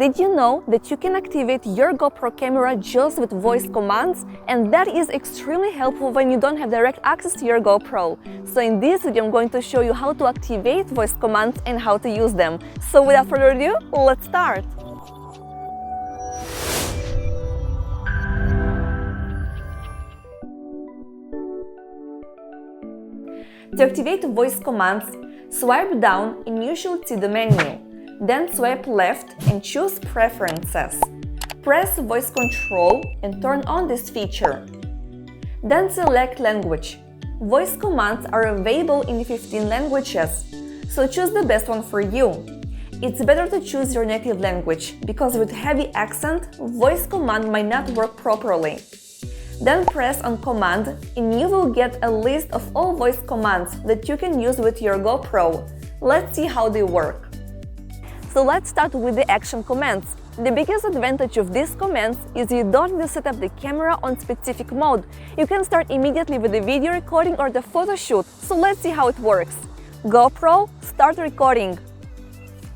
Did you know that you can activate your GoPro camera just with voice commands? And that is extremely helpful when you don't have direct access to your GoPro. So in this video I'm going to show you how to activate voice commands and how to use them. So without further ado, let's start! To activate voice commands, swipe down and you should see the menu. Then swipe left and choose Preferences. Press Voice Control and turn on this feature. Then select Language. Voice commands are available in 15 languages, so choose the best one for you. It's better to choose your native language, because with heavy accent, voice command might not work properly. Then press on Command and you will get a list of all voice commands that you can use with your GoPro. Let's see how they work. So let's start with the action commands. The biggest advantage of these commands is you don't need to set up the camera on specific mode. You can start immediately with the video recording or the photo shoot. So let's see how it works. GoPro, start recording.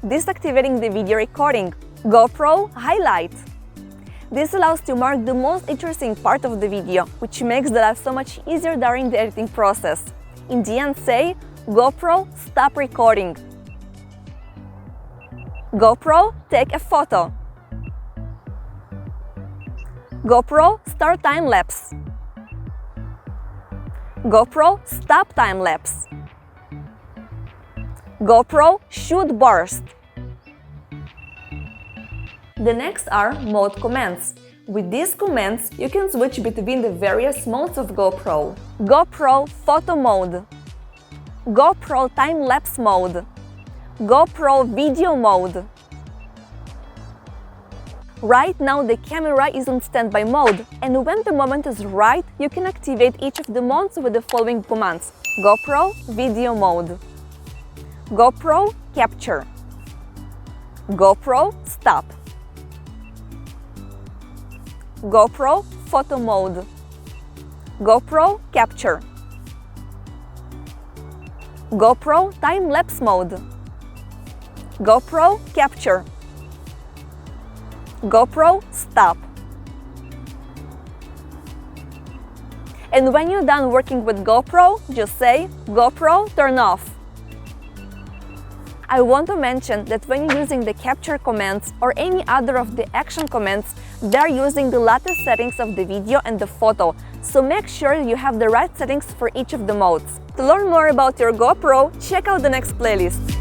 Deactivating the video recording. GoPro, highlight. This allows to mark the most interesting part of the video, which makes the life so much easier during the editing process. In the end, say, GoPro, stop recording. GoPro, take a photo. GoPro, start time-lapse. GoPro, stop time-lapse. GoPro, shoot burst. The next are mode commands. With these commands, you can switch between the various modes of GoPro. GoPro Photo Mode, GoPro Time-Lapse Mode, GoPro Video Mode. Right now the camera is on standby mode, and when the moment is right, you can activate each of the modes with the following commands. GoPro Video Mode, GoPro Capture, GoPro Stop, GoPro Photo Mode, GoPro Capture, GoPro Time-Lapse Mode, GoPro Capture, GoPro Stop. And when you're done working with GoPro, just say GoPro Turn Off. I want to mention that when you're using the capture commands or any other of the action commands, they're using the latest settings of the video and the photo, so make sure you have the right settings for each of the modes. To learn more about your GoPro, check out the next playlist.